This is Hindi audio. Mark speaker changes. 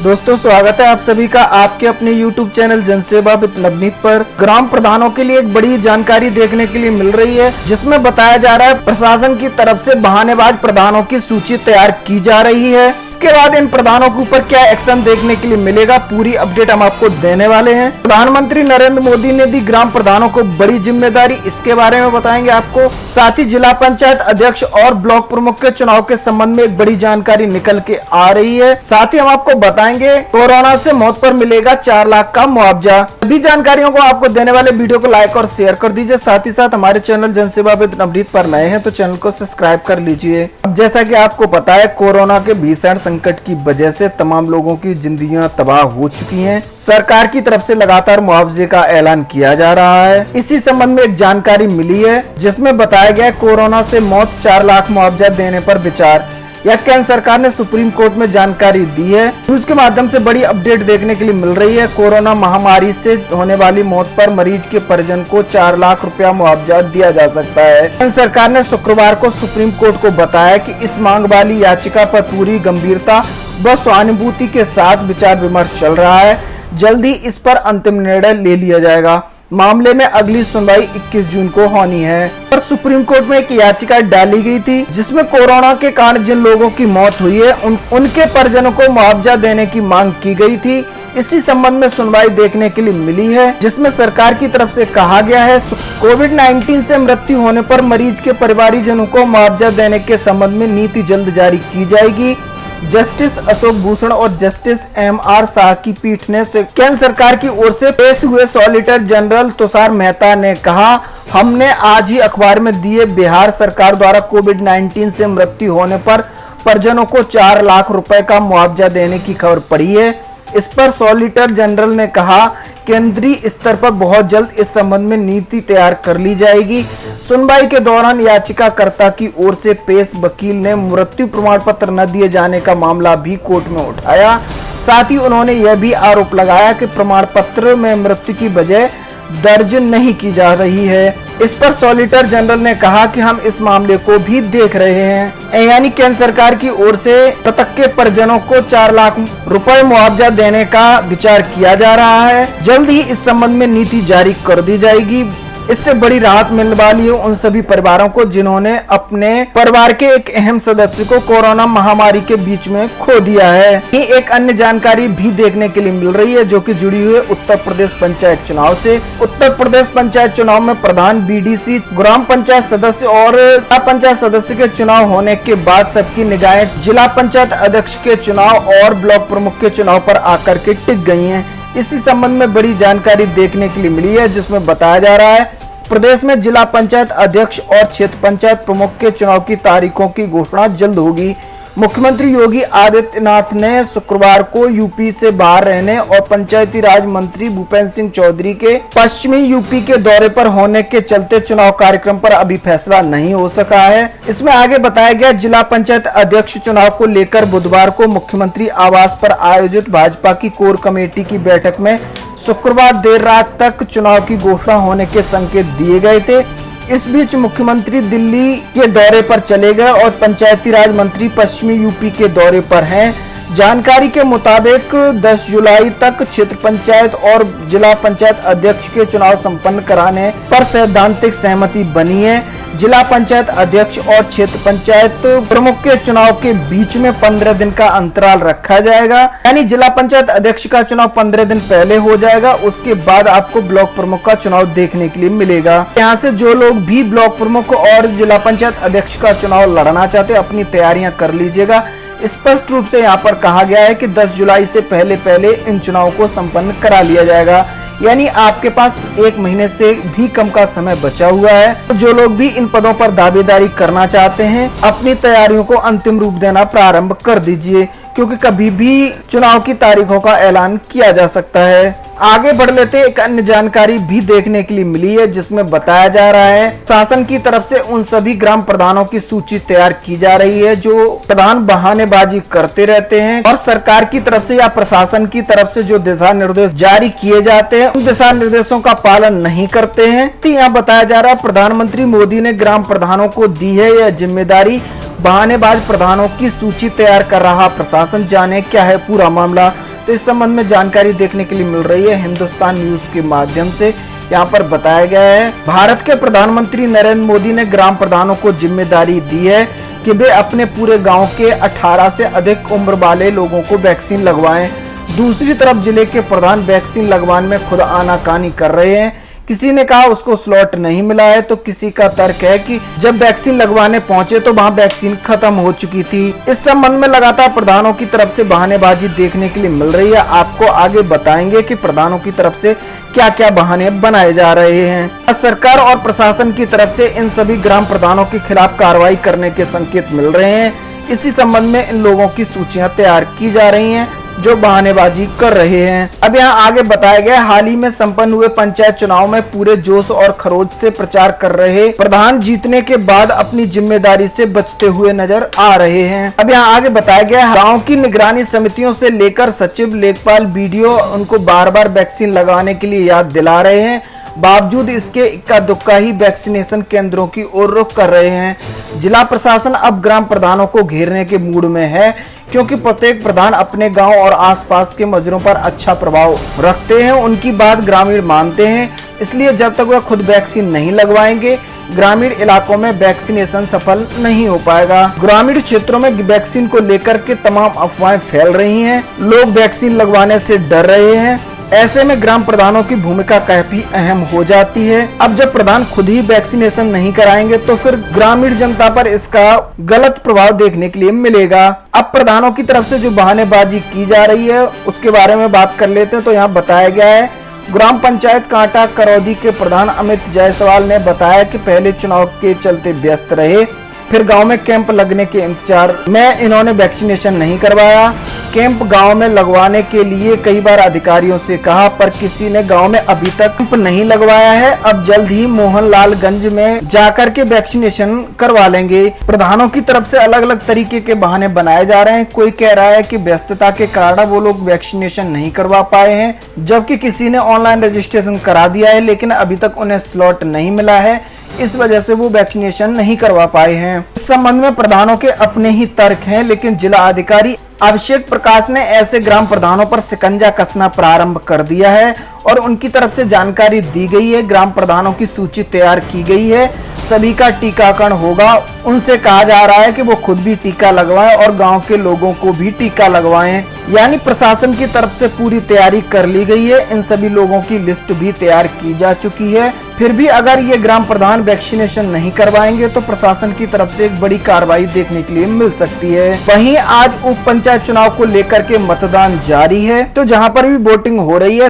Speaker 1: दोस्तों स्वागत है आप सभी का आपके अपने YouTube चैनल जनसेवा विद नवनीत पर। ग्राम प्रधानों के लिए एक बड़ी जानकारी देखने के लिए मिल रही है, जिसमें बताया जा रहा है प्रशासन की तरफ से बहानेबाज प्रधानों की सूची तैयार की जा रही है। इसके बाद इन प्रधानों के ऊपर क्या एक्शन देखने के लिए मिलेगा, पूरी अपडेट हम आपको देने वाले हैं। प्रधानमंत्री नरेंद्र मोदी ने दी ग्राम प्रधानों को बड़ी जिम्मेदारी, इसके बारे में बताएंगे आपको। साथ ही जिला पंचायत अध्यक्ष और ब्लॉक प्रमुख के चुनाव के संबंध में एक बड़ी जानकारी निकल के आ रही है। साथ ही हम आपको बताएंगे कोरोना से मौत पर मिलेगा 4 लाख का मुआवजा। सभी जानकारियों को आपको देने वाले वीडियो को लाइक और शेयर कर दीजिए। साथ ही साथ हमारे चैनल जनसेवा विद नवनीत पर नए हैं तो चैनल को सब्सक्राइब कर लीजिए। अब जैसा कि आपको पता है, कोरोना के भीषण संकट की वजह से तमाम लोगों की जिंदगियां तबाह हो चुकी हैं। सरकार की तरफ से लगातार मुआवजे का ऐलान किया जा रहा है। इसी संबंध में एक जानकारी मिली है, जिसमें बताया गया कोरोना से मौत 4 लाख मुआवजा देने पर विचार। यह केंद्र सरकार ने सुप्रीम कोर्ट में जानकारी दी है। न्यूज के माध्यम से बड़ी अपडेट देखने के लिए मिल रही है। कोरोना महामारी से होने वाली मौत पर मरीज के परिजन को 4 लाख रुपया मुआवजा दिया जा सकता है। केंद्र सरकार ने शुक्रवार को सुप्रीम कोर्ट को बताया कि इस मांग वाली याचिका पर पूरी गंभीरता व सहानुभूति के साथ विचार विमर्श चल रहा है। जल्द ही इस पर अंतिम निर्णय ले लिया जाएगा। मामले में अगली सुनवाई 21 जून को होनी है। पर सुप्रीम कोर्ट में एक याचिका डाली गई थी, जिसमें कोरोना के कारण जिन लोगों की मौत हुई है उनके परिजनों को मुआवजा देने की मांग की गई थी। इसी संबंध में सुनवाई देखने के लिए मिली है, जिसमें सरकार की तरफ से कहा गया है कोविड-19 से मृत्यु होने पर मरीज के परिवारजनों को मुआवजा देने के संबंध में नीति जल्द जारी की जाएगी। जस्टिस अशोक भूषण और जस्टिस M.R. शाह की पीठ ने केंद्र सरकार की ओर से पेश हुए सॉलिसिटर जनरल तुषार मेहता ने कहा, हमने आज ही अखबार में दिए बिहार सरकार द्वारा कोविड-19 से मृत्यु होने पर परिजनों को 4 लाख रुपए का मुआवजा देने की खबर पड़ी है। इस पर सॉलिसिटर जनरल ने कहा, केंद्रीय स्तर पर बहुत जल्द इस संबंध में नीति तैयार कर ली जाएगी। सुनवाई के दौरान याचिकाकर्ता की ओर से पेश वकील ने मृत्यु प्रमाण पत्र न दिए जाने का मामला भी कोर्ट में उठाया। साथ ही उन्होंने यह भी आरोप लगाया कि प्रमाण पत्र में मृत्यु की वजह दर्ज नहीं की जा रही है। इस पर सॉलिसिटर जनरल ने कहा कि हम इस मामले को भी देख रहे हैं। यानी केंद्र सरकार की ओर से मृतक के परिजनों को 4 लाख रुपए मुआवजा देने का विचार किया जा रहा है। जल्द ही इस संबंध में नीति जारी कर दी जाएगी। इससे बड़ी राहत मिलने वाली है उन सभी परिवारों को जिन्होंने अपने परिवार के एक अहम सदस्य को कोरोना महामारी के बीच में खो दिया है। एक अन्य जानकारी भी देखने के लिए मिल रही है, जो कि जुड़ी हुई है उत्तर प्रदेश पंचायत चुनाव से। उत्तर प्रदेश पंचायत चुनाव में प्रधान, BDC, ग्राम पंचायत सदस्य और जिला पंचायत सदस्य के चुनाव होने के बाद सबकी निगाहें जिला पंचायत अध्यक्ष के चुनाव और ब्लॉक प्रमुख के चुनाव पर आकर के टिक गई है। इसी संबंध में बड़ी जानकारी देखने के लिए मिली है, जिसमें बताया जा रहा है प्रदेश में जिला पंचायत अध्यक्ष और क्षेत्र पंचायत प्रमुख के चुनाव की तारीखों की घोषणा जल्द होगी। मुख्यमंत्री योगी आदित्यनाथ ने शुक्रवार को यूपी से बाहर रहने और पंचायती राज मंत्री भूपेंद्र सिंह चौधरी के पश्चिमी यूपी के दौरे पर होने के चलते चुनाव कार्यक्रम पर अभी फैसला नहीं हो सका है। इसमें आगे बताया गया, जिला पंचायत अध्यक्ष चुनाव को लेकर बुधवार को मुख्यमंत्री आवास पर आयोजित भाजपा की कोर कमेटी की बैठक में शुक्रवार देर रात तक चुनाव की घोषणा होने के संकेत दिए गए थे। इस बीच मुख्यमंत्री दिल्ली के दौरे पर चले गए और पंचायती राज मंत्री पश्चिमी यूपी के दौरे पर हैं। जानकारी के मुताबिक 10 जुलाई तक क्षेत्र पंचायत और जिला पंचायत अध्यक्ष के चुनाव संपन्न कराने पर सैद्धांतिक सहमति बनी है। जिला पंचायत अध्यक्ष और क्षेत्र पंचायत प्रमुख के चुनाव के बीच में 15 दिन का अंतराल रखा जाएगा। यानी जिला पंचायत अध्यक्ष का चुनाव 15 दिन पहले हो जाएगा, उसके बाद आपको ब्लॉक प्रमुख का चुनाव देखने के लिए मिलेगा। यहाँ से जो लोग भी ब्लॉक प्रमुख और जिला पंचायत अध्यक्ष का चुनाव लड़ना चाहते हैं, अपनी तैयारियां कर लीजिएगा। स्पष्ट रूप से यहाँ पर कहा गया है कि 10 जुलाई से पहले इन चुनाव को संपन्न करा लिया जाएगा। यानी आपके पास 1 महीने से भी कम का समय बचा हुआ है। तो जो लोग भी इन पदों पर दावेदारी करना चाहते हैं, अपनी तैयारियों को अंतिम रूप देना प्रारंभ कर दीजिए, क्योंकि कभी भी चुनाव की तारीखों का ऐलान किया जा सकता है। आगे बढ़ लेते हैं, एक अन्य जानकारी भी देखने के लिए मिली है, जिसमें बताया जा रहा है शासन की तरफ से उन सभी ग्राम प्रधानों की सूची तैयार की जा रही है जो प्रधान बहानेबाजी करते रहते हैं और सरकार की तरफ से या प्रशासन की तरफ से जो दिशा निर्देश जारी किए जाते हैं उन दिशा निर्देशों का पालन नहीं करते हैं। तो यहाँ बताया जा रहा है प्रधानमंत्री मोदी ने ग्राम प्रधानों को दी है यह जिम्मेदारी। बहानेबाज प्रधानों की सूची तैयार कर रहा प्रशासन, जाने क्या है पूरा मामला। तो इस संबंध में जानकारी देखने के लिए मिल रही है हिंदुस्तान न्यूज के माध्यम से। यहाँ पर बताया गया है, भारत के प्रधानमंत्री नरेंद्र मोदी ने ग्राम प्रधानों को जिम्मेदारी दी है कि वे अपने पूरे गांव के 18 से अधिक उम्र वाले लोगों को वैक्सीन लगवाएं। दूसरी तरफ जिले के प्रधान वैक्सीन लगवाने में खुद आनाकानी कर रहे हैं। किसी ने कहा उसको स्लॉट नहीं मिला है, तो किसी का तर्क है कि जब वैक्सीन लगवाने पहुंचे तो वहां वैक्सीन खत्म हो चुकी थी। इस संबंध में लगातार प्रधानों की तरफ से बहानेबाजी देखने के लिए मिल रही है। आपको आगे बताएंगे कि प्रधानों की तरफ से क्या क्या बहाने बनाए जा रहे हैं। सरकार और प्रशासन की तरफ से इन सभी ग्राम प्रधानों के खिलाफ कार्रवाई करने के संकेत मिल रहे हैं। इसी संबंध में इन लोगों की सूचियां तैयार की जा रही हैं जो बहानेबाजी कर रहे हैं। अब यहाँ आगे बताया गया, हाल ही में संपन्न हुए पंचायत चुनाव में पूरे जोश और खरोच से प्रचार कर रहे प्रधान जीतने के बाद अपनी जिम्मेदारी से बचते हुए नजर आ रहे हैं। अब यहाँ आगे बताया गया, गांव की निगरानी समितियों से लेकर सचिव, लेखपाल, बीडीओ उनको बार बार वैक्सीन लगाने के लिए याद दिला रहे हैं। बावजूद इसके इक्का दुक्का ही वैक्सीनेशन केंद्रों की ओर रुख कर रहे हैं। जिला प्रशासन अब ग्राम प्रधानों को घेरने के मूड में है, क्योंकि प्रत्येक प्रधान अपने गांव और आसपास के मजरों पर अच्छा प्रभाव रखते हैं, उनकी बात ग्रामीण मानते हैं। इसलिए जब तक वह खुद वैक्सीन नहीं लगवाएंगे, ग्रामीण इलाकों में वैक्सीनेशन सफल नहीं हो पाएगा। ग्रामीण क्षेत्रों में वैक्सीन को लेकर के तमाम अफवाहें फैल रही हैं, लोग वैक्सीन लगवाने से डर रहे हैं। ऐसे में ग्राम प्रधानों की भूमिका काफी अहम हो जाती है। अब जब प्रधान खुद ही वैक्सीनेशन नहीं कराएंगे तो फिर ग्रामीण जनता पर इसका गलत प्रभाव देखने के लिए मिलेगा। अब प्रधानों की तरफ से जो बहानेबाजी की जा रही है उसके बारे में बात कर लेते हैं। तो यहाँ बताया गया है, ग्राम पंचायत कांटा करौदी के प्रधान अमित जायसवाल ने बताया कि पहले चुनाव के चलते व्यस्त रहे, फिर गांव में कैंप लगने के इंतजार में इन्होंने वैक्सीनेशन नहीं करवाया। कैंप गांव में लगवाने के लिए कई बार अधिकारियों से कहा, पर किसी ने गांव में अभी तक कैंप नहीं लगवाया है। अब जल्द ही मोहनलालगंज में जाकर के वैक्सीनेशन करवा लेंगे। प्रधानों की तरफ से अलग अलग तरीके के बहाने बनाए जा रहे हैं। कोई कह रहा है कि व्यस्तता के कारण वो लोग वैक्सीनेशन नहीं करवा पाए हैं, जबकि किसी ने ऑनलाइन रजिस्ट्रेशन करा दिया है लेकिन अभी तक उन्हें स्लॉट नहीं मिला है, इस वजह से वो वैक्सीनेशन नहीं करवा पाए हैं। इस संबंध में प्रधानों के अपने ही तर्क हैं, लेकिन जिला अधिकारी अभिषेक प्रकाश ने ऐसे ग्राम प्रधानों पर शिकंजा कसना प्रारंभ कर दिया है और उनकी तरफ से जानकारी दी गई है। ग्राम प्रधानों की सूची तैयार की गई है, सभी का टीकाकरण होगा। उनसे कहा जा रहा है कि वो खुद भी टीका लगवाएं और गांव के लोगों को भी टीका लगवाएं। यानी प्रशासन की तरफ से पूरी तैयारी कर ली गई है। इन सभी लोगों की लिस्ट भी तैयार की जा चुकी है। फिर भी अगर ये ग्राम प्रधान वैक्सीनेशन नहीं करवाएंगे तो प्रशासन की तरफ से एक बड़ी कार्रवाई देखने के लिए मिल सकती है। वहीं आज उप पंचायत चुनाव को लेकर के मतदान जारी है, तो जहां पर भी वोटिंग हो रही है